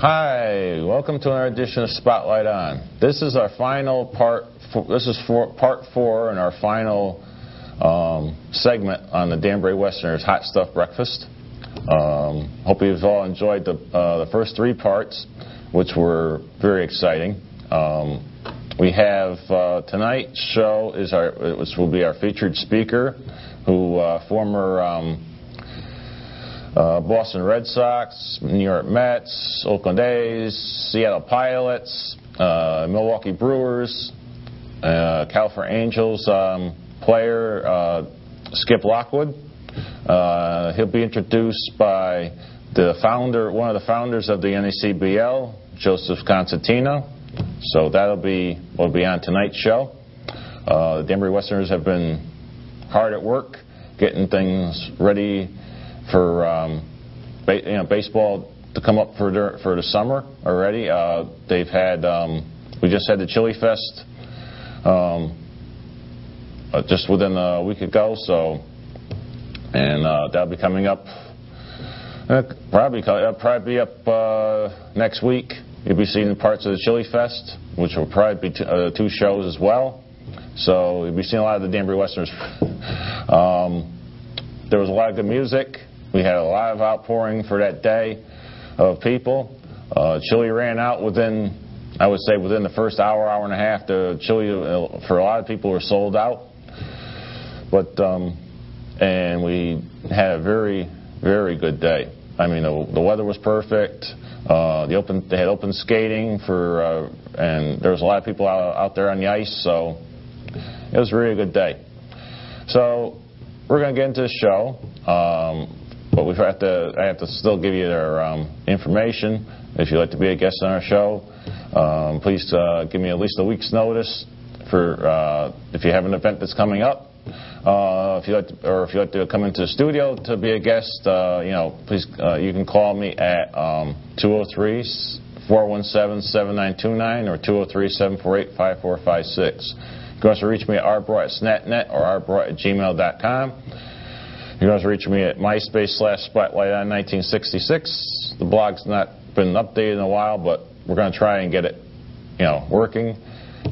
Hi, welcome to another edition of Spotlight On. This is our final part. This is part 4 in our final segment on the Danbury Westerners Hot Stuff Breakfast. Hope you've all enjoyed the first 3 parts, which were very exciting. We have tonight's show which will be our featured speaker, who former Boston Red Sox, New York Mets, Oakland A's, Seattle Pilots, Milwaukee Brewers, California Angels player Skip Lockwood. He'll be introduced by one of the founders of the NACBL, Joseph Constantino. So that'll be on tonight's show. The Danbury Westerners have been hard at work getting things ready for baseball to come up for the summer already. They've had we just had the Chili Fest just within a week ago, and that'll be coming up. Probably be up next week. You'll be seeing parts of the Chili Fest, which will probably be 2 shows as well. So you'll be seeing a lot of the Danbury Westerners. There was a lot of good music. We had a lot of outpouring for that day of people. Chili ran out within the first hour and a half. The chili for a lot of people were sold out. And we had a very, very good day. I mean, the weather was perfect. They had open skating and there was a lot of people out there on the ice. So it was a really good day. So we're going to get into the show. But I have to still give you their information. If you'd like to be a guest on our show, please give me at least a week's notice if you have an event that's coming up. If you'd like to come into the studio to be a guest, please you can call me at 203-417-7929 or 203-748-5456. You can also reach me at rbrough@snatnet or rbrough@gmail.com. You can also reach me at MySpace/SpotlightOn1966. The blog's not been updated in a while, but we're going to try and get it, working.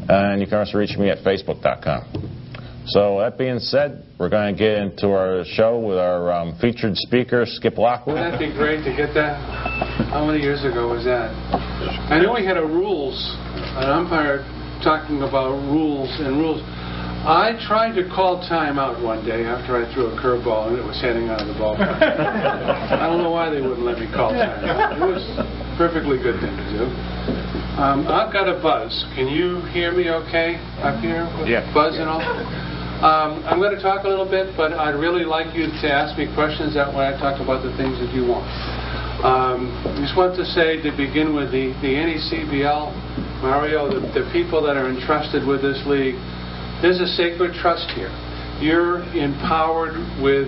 And you can also reach me at Facebook.com. So that being said, we're going to get into our show with our featured speaker, Skip Lockwood. Wouldn't that be great to get that? How many years ago was that? I know we had an umpire talking about rules. I tried to call time out one day after I threw a curveball and it was heading out of the ballpark. I don't know why they wouldn't let me call time out. It was a perfectly good thing to do. I've got a buzz. Can you hear me okay up here? Yeah. Buzz and all? I'm going to talk a little bit, but I'd really like you to ask me questions that when I talk about the things that you want. I just want to say, to begin with, the NACBL, Mario, the people that are entrusted with this league, there's a sacred trust here. You're empowered with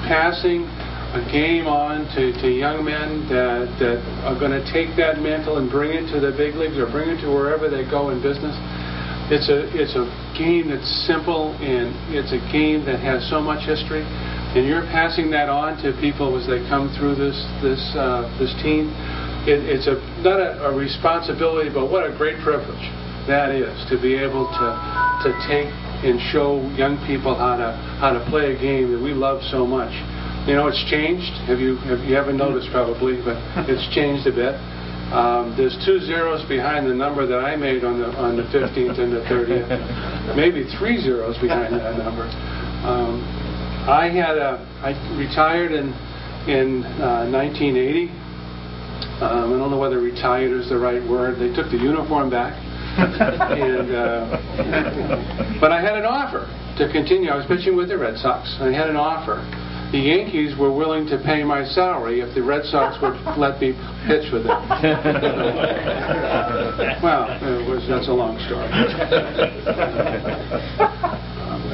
passing a game on to young men that are going to take that mantle and bring it to the big leagues or bring it to wherever they go in business. It's a game that's simple, and it's a game that has so much history. And you're passing that on to people as they come through this team. It's not a responsibility, but what a great privilege that is, to be able to take and show young people how to play a game that we love so much. It's changed. You haven't noticed probably, but it's changed a bit. There's 2 zeros behind the number that I made on the 15th and the 30th. Maybe 3 zeros behind that number. I retired in 1980. I don't know whether retired is the right word. They took the uniform back. But I had an offer to continue. I was pitching with the Red Sox. I had an offer. The Yankees were willing to pay my salary if the Red Sox would let me pitch with them. Well, that's a long story.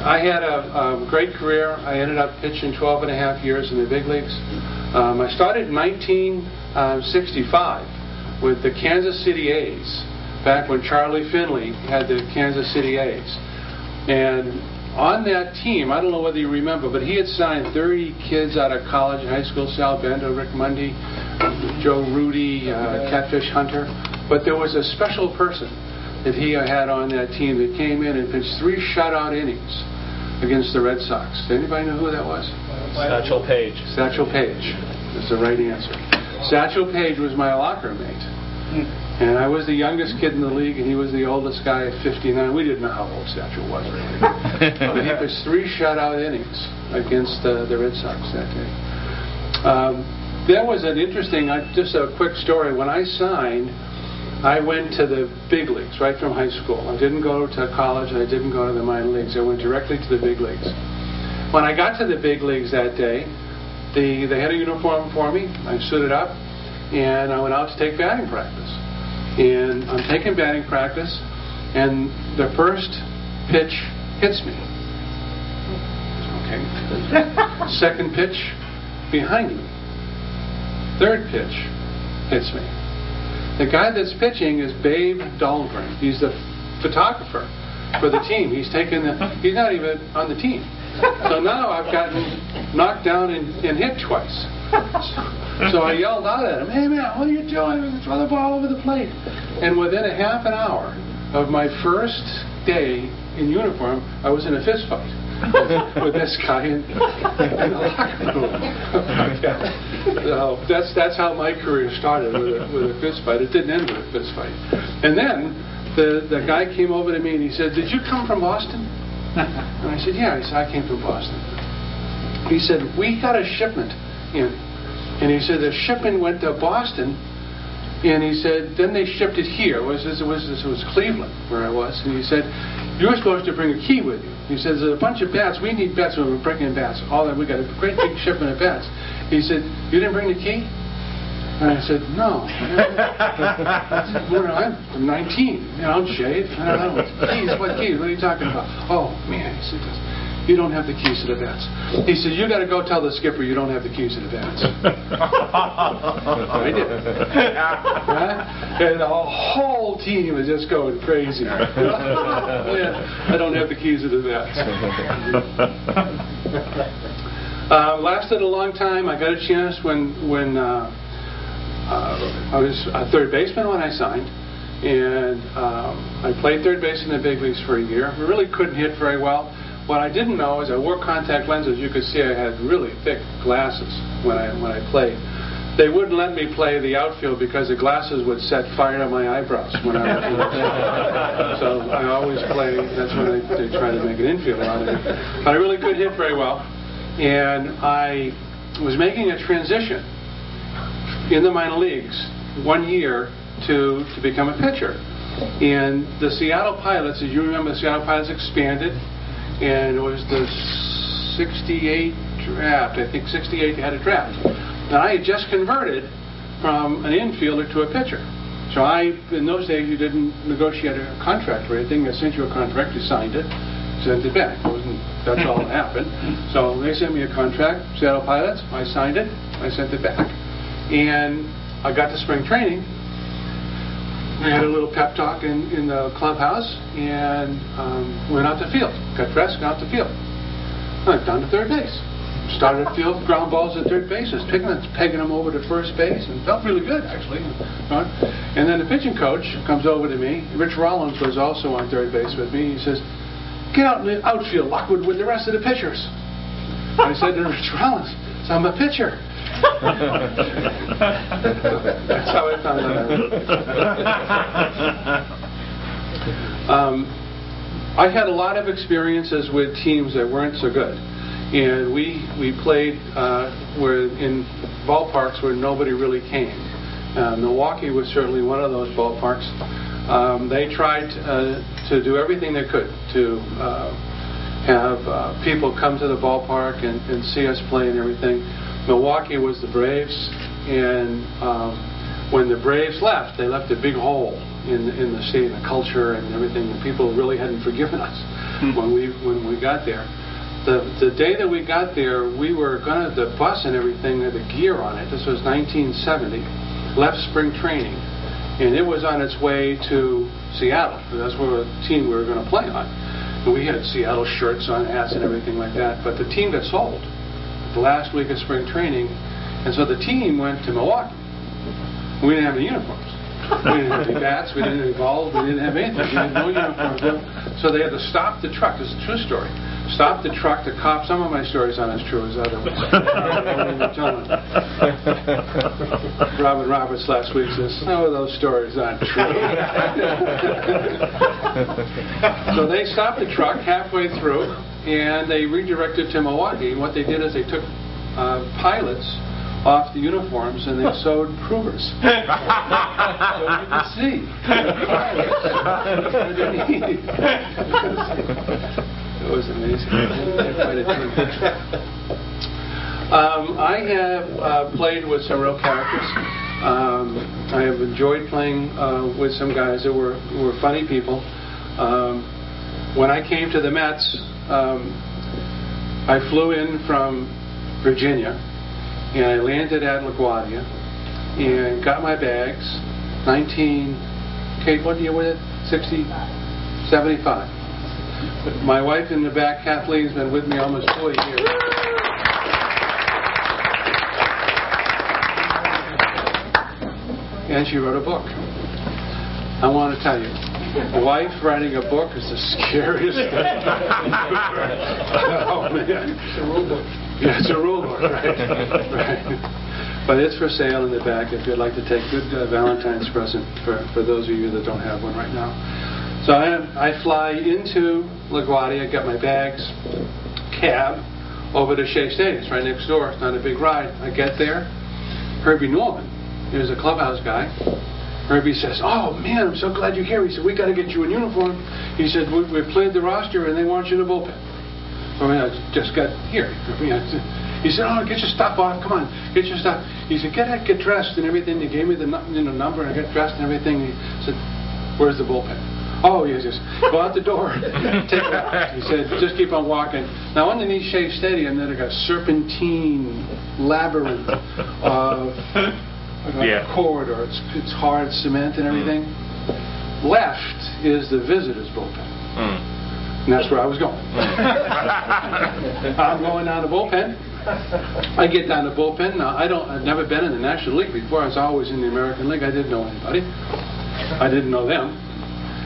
I had a great career. I ended up pitching 12 and a half years in the big leagues. I started in 1965 with the Kansas City A's, back when Charlie Finley had the Kansas City A's. And on that team, I don't know whether you remember, but he had signed 30 kids out of college and high school: Sal Bendo, Rick Mundy, Joe Rudy, Catfish Hunter. But there was a special person that he had on that team that came in and pitched 3 shutout innings against the Red Sox. Does anybody know who that was? Satchel Paige. Satchel Paige is the right answer. Satchel Paige was my locker mate. And I was the youngest kid in the league, and he was the oldest guy at 59. We didn't know how old Satchel was, really. But he pitched 3 shutout innings against the Red Sox that day. That was an interesting, just a quick story. When I signed, I went to the big leagues right from high school. I didn't go to college, and I didn't go to the minor leagues. I went directly to the big leagues. When I got to the big leagues that day, they had a uniform for me. I suited up, and I went out to take batting practice. And I'm taking batting practice, and the first pitch hits me. Okay. Second pitch behind me. Third pitch hits me. The guy that's pitching is Babe Dahlgren. He's the photographer for the team. He's not even on the team. So now I've gotten knocked down and hit twice. So I yelled out at him, "Hey man, what are you doing? Throw the ball over the plate." And within a half an hour of my first day in uniform, I was in a fist fight with this guy in the locker room. So that's how my career started, with a fist fight. It didn't end with a fist fight. And then the guy came over to me and he said, "Did you come from Boston?" And I said, "Yeah." He said, "I came from Boston." He said, "We got a shipment in." And he said, "The shipment went to Boston." And he said, "Then they shipped it here." It was Cleveland, where I was. And he said, "You're supposed to bring a key with you." He said, "There's a bunch of bats. We need bats. We're bringing in bats. We got a great big shipment of bats." He said, "You didn't bring the key?" And I said, "No. I'm 19. I'm shaved. I don't know. Keys? What keys? What are you talking about?" "Oh, man." He said, "You don't have the keys to the bats." He said, "You got to go tell the skipper you don't have the keys to the bats." I did. And the whole team was just going crazy. Yeah, I don't have the keys to the bats. Lasted a long time. I got a chance when I was a third baseman when I signed. And I played third base in the big leagues for a year. I really couldn't hit very well. What I didn't know is I wore contact lenses. You could see I had really thick glasses when I played. They wouldn't let me play the outfield because the glasses would set fire to my eyebrows when I was so I always play. That's when they try to make an infield out of it. But I really couldn't hit very well, and I was making a transition in the minor leagues 1 year to become a pitcher. And the Seattle Pilots, as you remember, the Seattle Pilots expanded. And it was the 68 draft. I think 68 had a draft. And I had just converted from an infielder to a pitcher. So in those days, you didn't negotiate a contract or anything. They sent you a contract, you signed it, sent it back. That's all that happened. So they sent me a contract, Seattle Pilots. I signed it. I sent it back. And I got to spring training. I had a little pep talk in the clubhouse and went out to field. Got dressed, got out to field. I went down to third base. Started at field, ground balls at third base. I was pegging them over to first base, and felt really good, actually. And then the pitching coach comes over to me. Rich Rollins was also on third base with me. He says, "Get out in the outfield, Lockwood, with the rest of the pitchers." I said to Rich Rollins, "I'm a pitcher." That's how I found out. I had a lot of experiences with teams that weren't so good, and we played were in ballparks where nobody really came. Milwaukee was certainly one of those ballparks. They tried to do everything they could to have people come to the ballpark and see us play and everything. Milwaukee was the Braves, and when the Braves left, they left a big hole in the state, the culture and everything. The people really hadn't forgiven us when we got there. The day that we got there, we were the bus and everything had the gear on it. This was 1970. Left spring training, and it was on its way to Seattle. That's where the team we were going to play on. We had Seattle shirts on, hats and everything like that. But the team got sold the last week of spring training, and so the team went to Milwaukee. We didn't have any uniforms. We didn't have any bats, we didn't have any balls, we didn't have anything. We had no uniforms. So they had to stop the truck. This is a true story. Stop the truck to cop. Some of my stories aren't as true as others. Robin Roberts last week says, "No, those stories aren't true." So they stopped the truck halfway through, and they redirected to Milwaukee. What they did is they took pilots off the uniforms and they sewed provers. So you can see. It was amazing. I have played with some real characters. I have enjoyed playing with some guys that were funny people. When I came to the Mets, I flew in from Virginia, and I landed at LaGuardia, and got my bags. Kate, what year was it? 75. My wife in the back, Kathleen's been with me almost 40 years. And she wrote a book. I want to tell you, wife writing a book is the scariest thing. Oh, man. It's a rule book. Yeah, it's a rule book, right. But it's for sale in the back if you'd like to take good Valentine's present for those of you that don't have one right now. So I fly into LaGuardia, get my bags, cab, over to Shea Stadium. It's right next door. It's not a big ride. I get there. Herbie Norman is a clubhouse guy. Herbie says, "Oh, man, I'm so glad you're here." He said, "We got to get you in uniform." He said, "We've played the roster, and they want you in the bullpen." I just got here. He said, "Oh, get your stuff off. Come on, get your stuff." He said, get dressed and everything." He gave me the number, and I got dressed and everything. He said, "Where's the bullpen?" "Oh, yes, go out the door, take it out." He said, "Just keep on walking." Now, underneath Shea Stadium, then I got serpentine labyrinth corridor. It's hard cement and everything. Left is the visitors' bullpen. And that's where I was going. I'm going down the bullpen. I get down the bullpen. Now, I've never been in the National League before. I was always in the American League. I didn't know anybody. I didn't know them.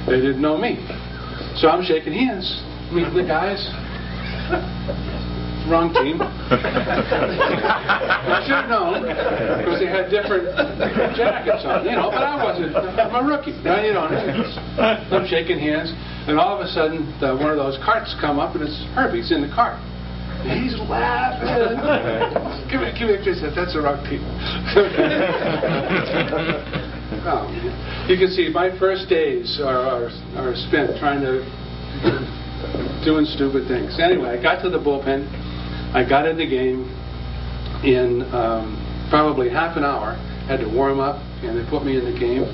They didn't know me. So I'm shaking hands, meeting the guys. Wrong team. I should have known, because they had different jackets on, but I wasn't. I'm a rookie. I'm shaking hands, and all of a sudden, one of those carts come up, and it's Herbie's in the cart. And he's laughing. Give me a kiss. That's the wrong team. Oh, man. You can see my first days are spent trying to doing stupid things. Anyway, I got to the bullpen. I got in the game in probably half an hour. Had to warm up, and they put me in the game.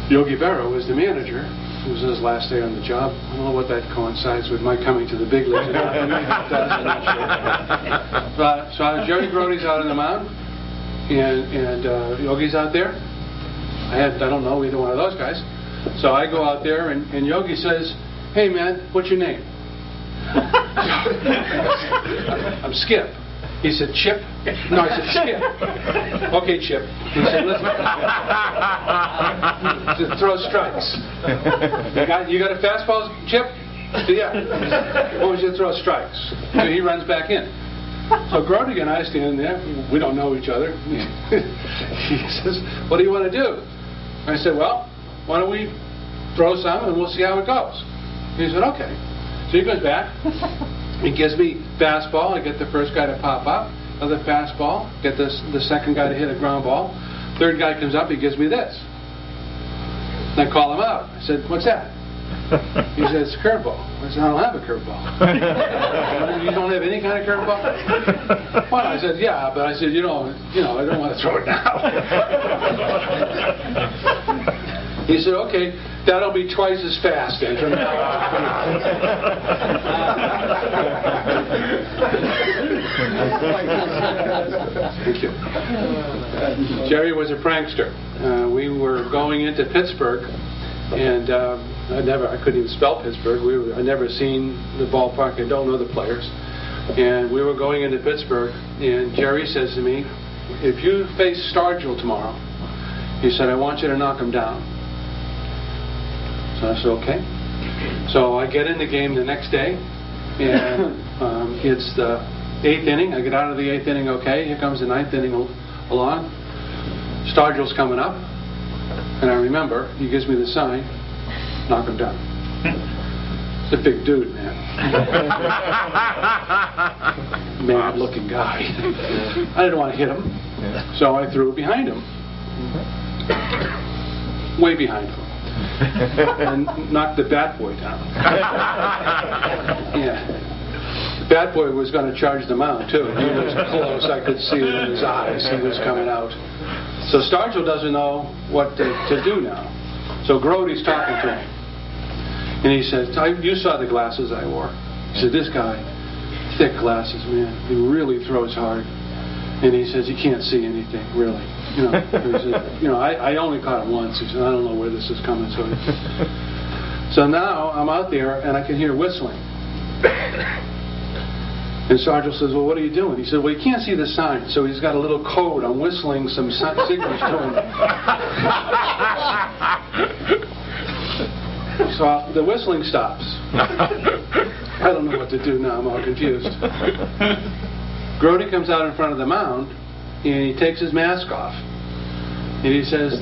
Yogi Berra was the manager. It was his last day on the job. I don't know what that coincides with my coming to the big leagues. So Jerry Grody's out on the mound, and Yogi's out there. I don't know either one of those guys. So I go out there, and Yogi says, "Hey, man, what's your name?" "I'm Skip." He said, "Chip?" No, I said, "Skip." "Okay, Chip." He said, "Listen, just throw strikes." You got a fastball, Chip?" "Yeah." "What was your throw strikes?" So he runs back in. So Grody and I stand there. We don't know each other. He says, "What do you want to do?" I said, "Well, why don't we throw some and we'll see how it goes." He said, "Okay." So he goes back. He gives me fastball. I get the first guy to pop up. Another fastball. Get the second guy to hit a ground ball. Third guy comes up. He gives me this. And I call him out. I said, "What's that?" He said, "It's a curveball." I said, "I don't have a curveball." "You don't have any kind of curveball?" "Well," I said, "Yeah," but I said, I don't want to throw it now." He said, "Okay, that'll be twice as fast then from now on." Thank you. Jerry was a prankster. We were going into Pittsburgh, and I couldn't even spell Pittsburgh. I'd never seen the ballpark. I don't know the players. And we were going into Pittsburgh, and Jerry says to me, if you face Stargell tomorrow, he said, I want you to knock him down. So I said, okay. So I get in the game the next day, and it's the 8th inning. I get out of the 8th inning okay. Here comes the 9th inning along. Stargell's coming up, and I remember, he gives me the sign, knock him down. It's a big dude, man. Mad-looking guy. I didn't want to hit him, so I threw it behind him. Way behind him. And knocked the bat boy down. The bat boy was going to charge the mound, too. He was close. I could see it in his eyes. He was coming out. So Stargell doesn't know what to do now. So Grody's talking to him. And he says, you saw the glasses I wore. He said, this guy, thick glasses, man. He really throws hard. And he says, you can't see anything, really. I only caught him once. He said, I don't know where this is coming. So now I'm out there, and I can hear whistling. And Stargell says, well, what are you doing? He said, well, you can't see the sign. So he's got a little code. I'm whistling some signals to him. So the whistling stops. I don't know what to do now. I'm all confused. Grody comes out in front of the mound, and he takes his mask off. And he says,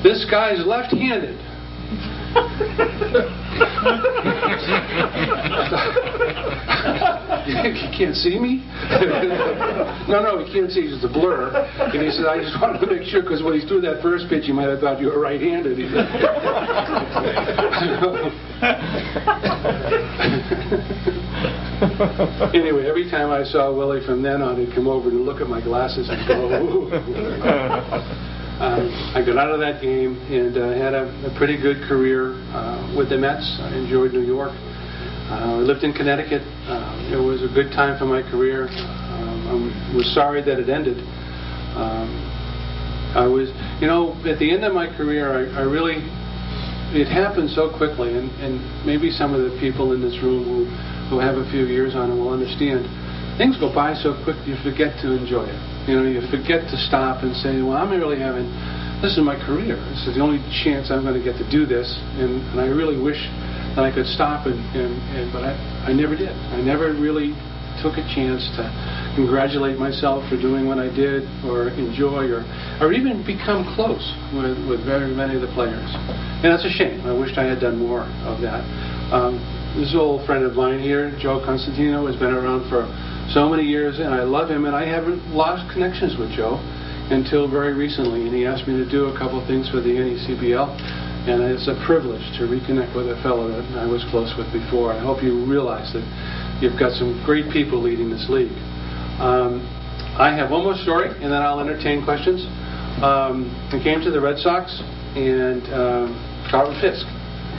this guy's left-handed. You can't see me? No, he can't see. It's a blur. And he said, I just wanted to make sure, because when he threw that first pitch, he might have thought you were right-handed. Anyway, every time I saw Willie from then on, he'd come over to look at my glasses and go, ooh. I got out of that game and had a pretty good career with the Mets. I enjoyed New York. I lived in Connecticut. It was a good time for my career. I was sorry that it ended. I was, at the end of my career, it happened so quickly, and maybe some of the people in this room who have a few years on it will understand. Things go by so quick you forget to enjoy it. You forget to stop and say, well, this is my career. This is the only chance I'm going to get to do this, and I really wish that I could stop, but I never did. I never really took a chance to congratulate myself for doing what I did, or enjoy, or even become close with very many of the players. And that's a shame. I wished I had done more of that. This old friend of mine here, Joe Constantino, has been around for so many years, and I love him, and I haven't lost connections with Joe until very recently, and he asked me to do a couple things for the NECBL, and it's a privilege to reconnect with a fellow that I was close with before. I hope you realize that you've got some great people leading this league. I have one more story, and then I'll entertain questions. I came to the Red Sox, and Carlton Fisk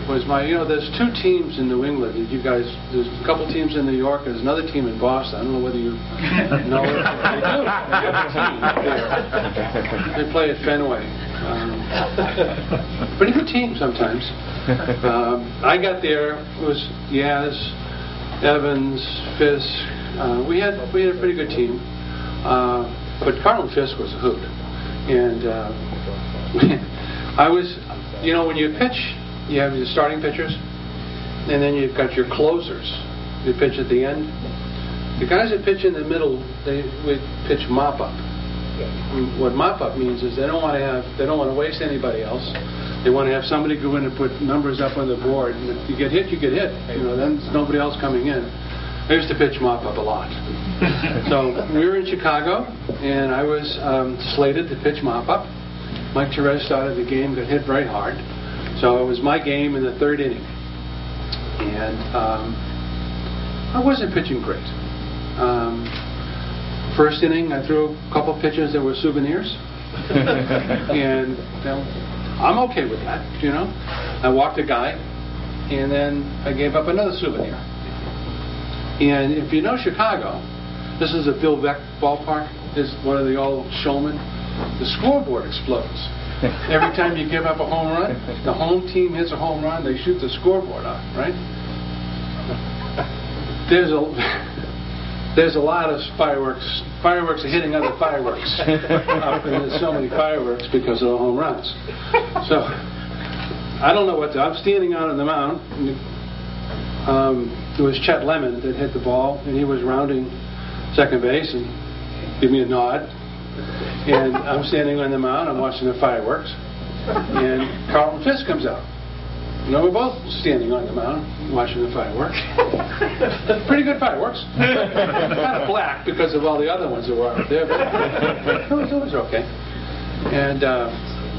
was there's two teams in New England. There's a couple teams in New York, and there's another team in Boston. I don't know whether you know it. They do. They have a team there. They play at Fenway. Pretty good team sometimes. I got there. It was Yaz, Evans, Fisk. We had a pretty good team. But Carlton Fisk was a hoot. And I was, when you pitch, you have your starting pitchers, and then you've got your closers. You pitch at the end. The guys that pitch in the middle, they would pitch mop-up. What mop-up means is they don't want to waste anybody else. They want to have somebody go in and put numbers up on the board. And if you get hit, you get hit. Then there's nobody else coming in. I used to pitch mop-up a lot. So we were in Chicago, and I was slated to pitch mop-up. Mike Therese started the game, got hit very hard. So it was my game in the third inning. And I wasn't pitching great. First inning, I threw a couple pitches that were souvenirs. And I'm okay with that, I walked a guy, and then I gave up another souvenir. And if you know Chicago, this is a Bill Beck ballpark. It's one of the old showmen. The scoreboard explodes. Every time you give up a home run, the home team hits a home run, they shoot the scoreboard off, right? There's a lot of fireworks. Fireworks are hitting other fireworks. Up, and there's so many fireworks because of the home runs. So I don't know what to. I'm standing out on the mound. It was Chet Lemon that hit the ball, and he was rounding second base and give me a nod. And I'm standing on the mound. I'm watching the fireworks, and Carlton Fisk comes out. We're both standing on the mound watching the fireworks. Pretty good fireworks. Kind of black because of all the other ones that were out there, but it was okay. And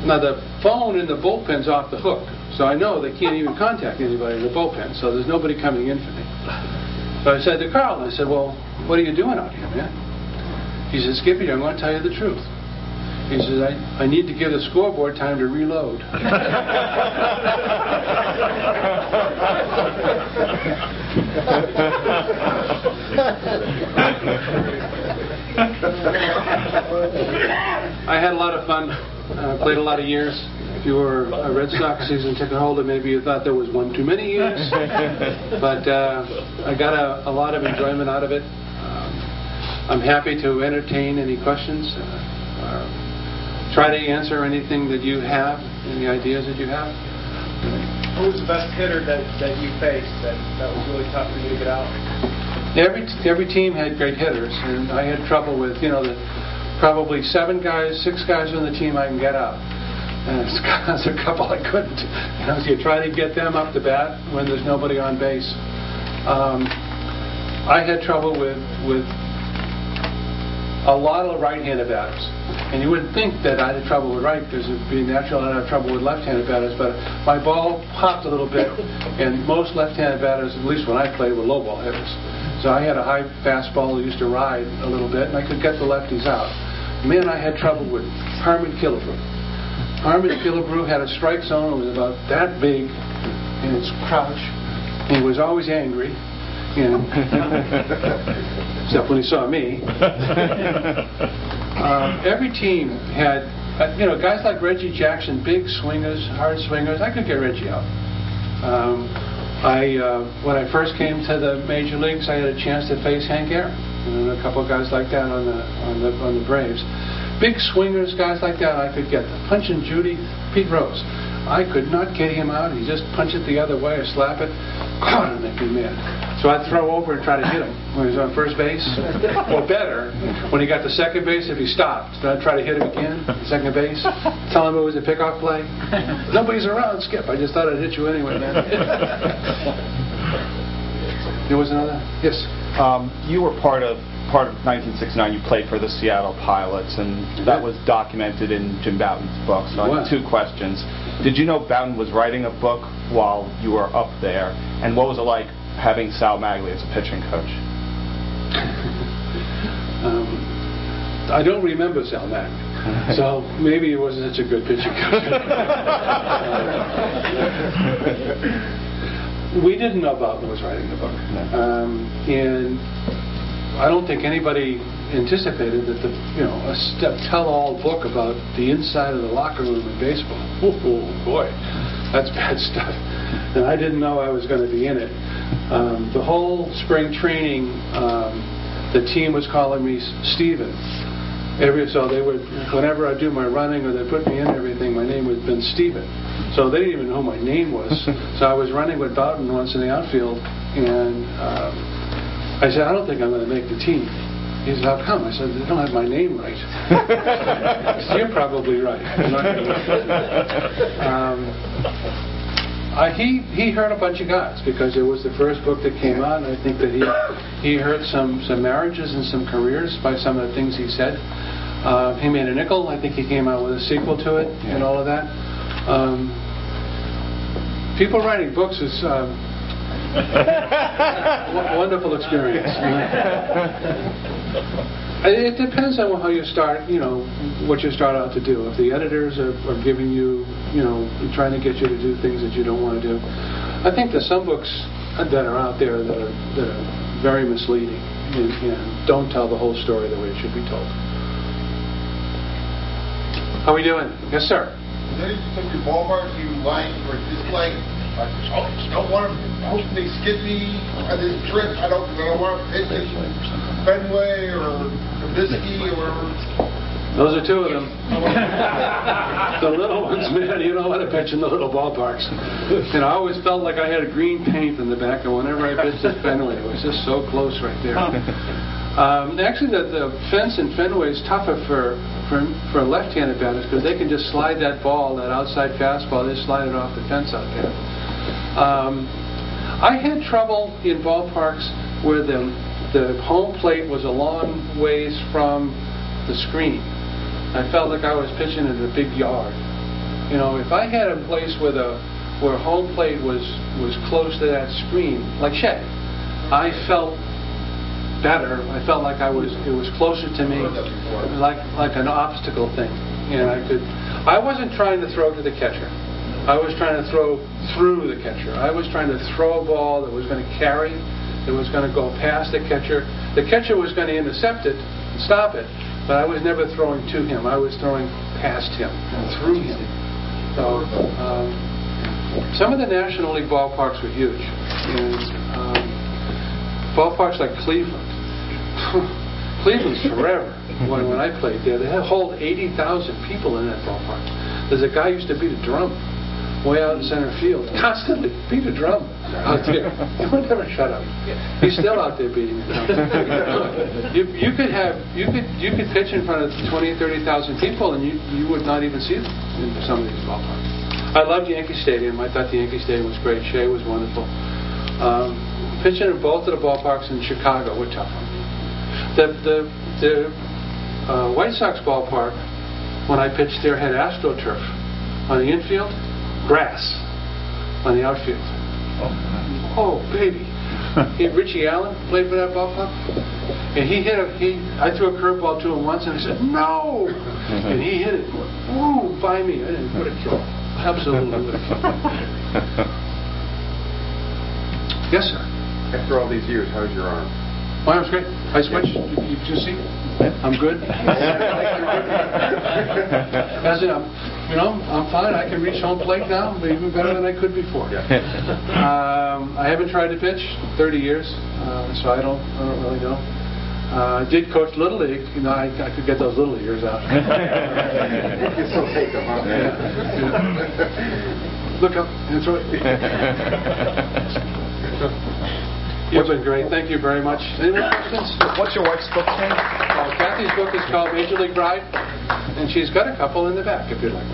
now the phone in the bullpen's off the hook, so I know they can't even contact anybody in the bullpen, so there's nobody coming in for me. So I said to Carl, I said, well, what are you doing out here, man? He said, Skippy, I'm going to tell you the truth. He says, I need to give the scoreboard time to reload. I had a lot of fun. Played a lot of years. If you were a Red Sox season ticket holder, maybe you thought there was one too many years. But I got a lot of enjoyment out of it. I'm happy to entertain any questions. Try to answer anything that you have, any ideas that you have. Who was the best hitter that you faced that was really tough for you to get out? Every team had great hitters, and I had trouble with, probably 6 guys on the team I can get out. And there's a couple I couldn't. So you try to get them up to bat when there's nobody on base. I had trouble with a lot of right-handed batters. And you wouldn't think that I had trouble with right because it'd be natural I'd have trouble with left-handed batters, but my ball popped a little bit, and most left-handed batters, at least when I played, were low ball hitters. So I had a high fastball that used to ride a little bit, and I could get the lefties out. Man, I had trouble with Harmon Killebrew. Harmon Killebrew had a strike zone that was about that big in its crouch. He was always angry. Except when he saw me. Every team had, guys like Reggie Jackson, big swingers, hard swingers. I could get Reggie out. When I first came to the major leagues, I had a chance to face Hank Aaron and a couple of guys like that on the Braves. Big swingers, guys like that, I could get them. Punch and Judy, Pete Rose. I could not get him out. He just punch it the other way or slap it. God, it'd make me mad. So I'd throw over and try to hit him when he was on first base. Or better, when he got to second base, if he stopped, then I'd try to hit him again, second base, tell him it was a pickoff play. Nobody's around, Skip. I just thought I'd hit you anyway, man. There was another? Yes. You were part of 1969, you played for the Seattle Pilots, and that was documented in Jim Bouton's book. So I have 2 questions. Did you know Bouton was writing a book while you were up there? And what was it like having Sal Magli as a pitching coach? I don't remember Sal Magli, so maybe he wasn't such a good pitching coach. We didn't know Bouton was writing the book. And I don't think anybody anticipated that a tell-all book about the inside of the locker room in baseball. Oh boy, that's bad stuff. And I didn't know I was going to be in it. The whole spring training, the team was calling me Steven. So they would, whenever I do my running or they put me in everything, my name would have been Steven. So they didn't even know who my name was. So I was running with Bouton once in the outfield, and I said, I don't think I'm going to make the team. He said, how come? I said, they don't have my name right. He said, you're probably right. He heard a bunch of guys because it was the first book that came out, and I think that he heard some marriages and some careers by some of the things he said. He made a nickel. I think he came out with a sequel to it and all of that. People writing books is wonderful experience. It depends on how you start, what you start out to do. If the editors are giving you, trying to get you to do things that you don't want to do. I think there's some books that are out there that are very misleading and don't tell the whole story the way it should be told. How are we doing? Yes, sir. there some of your ballparks you like or dislike? Like, oh, I don't want them. Hoping they skip me on this trip. I don't want to pitch in Fenway or Comiskey or. Those are two of them. The little ones, man, you don't want to pitch in the little ballparks. And I always felt like I had a green paint in the back, and whenever I pitched at Fenway, it was just so close right there. Actually, the fence in Fenway is tougher for left-handed batters because they can just slide that ball, that outside fastball, they slide it off the fence out there. I had trouble in ballparks where the home plate was a long ways from the screen. I felt like I was pitching in a big yard. You know, if I had a place where home plate was close to that screen, like Shea, I felt better. I felt like it was closer to me, like an obstacle thing, and I wasn't trying to throw to the catcher. I was trying to throw through the catcher. I was trying to throw a ball that was going to carry, that was going to go past the catcher. The catcher was going to intercept it and stop it. But I was never throwing to him. I was throwing past him, through him. So some of the National League ballparks were huge. And ballparks like Cleveland. Cleveland's forever. When I played there, they hold 80,000 people in that ballpark. There's a guy who used to beat a drum way out in center field. Constantly beat a drum out there. He would never shut up. He's still out there beating a drum. You could pitch in front of 20,000, 30,000 people, and you would not even see them in some of these ballparks. I loved Yankee Stadium. I thought the Yankee Stadium was great. Shea was wonderful. Pitching in both of the ballparks in Chicago were tough on me. The White Sox ballpark, when I pitched there, had AstroTurf on the infield. Grass on the outfield. Oh baby! Richie Allen played for that ballpark, and I threw a curveball to him once, and I said no, and he hit it. Woo! By me, I didn't put a kill. Absolutely would have killed. Yes, sir. After all these years, how's your arm? My arm's great. I switched. You just see? I'm good. As in, I'm fine. I can reach home plate now, but even better than I could before. I haven't tried to pitch 30 years, so I don't really know. I did coach Little League. I could get those little leaguers out. You still take them, huh? Yeah. Look up. That's right. You've been great. Thank you very much. Any more questions? What's your wife's book name? Kathy's book is called Major League Bride, and she's got a couple in the back if you'd like.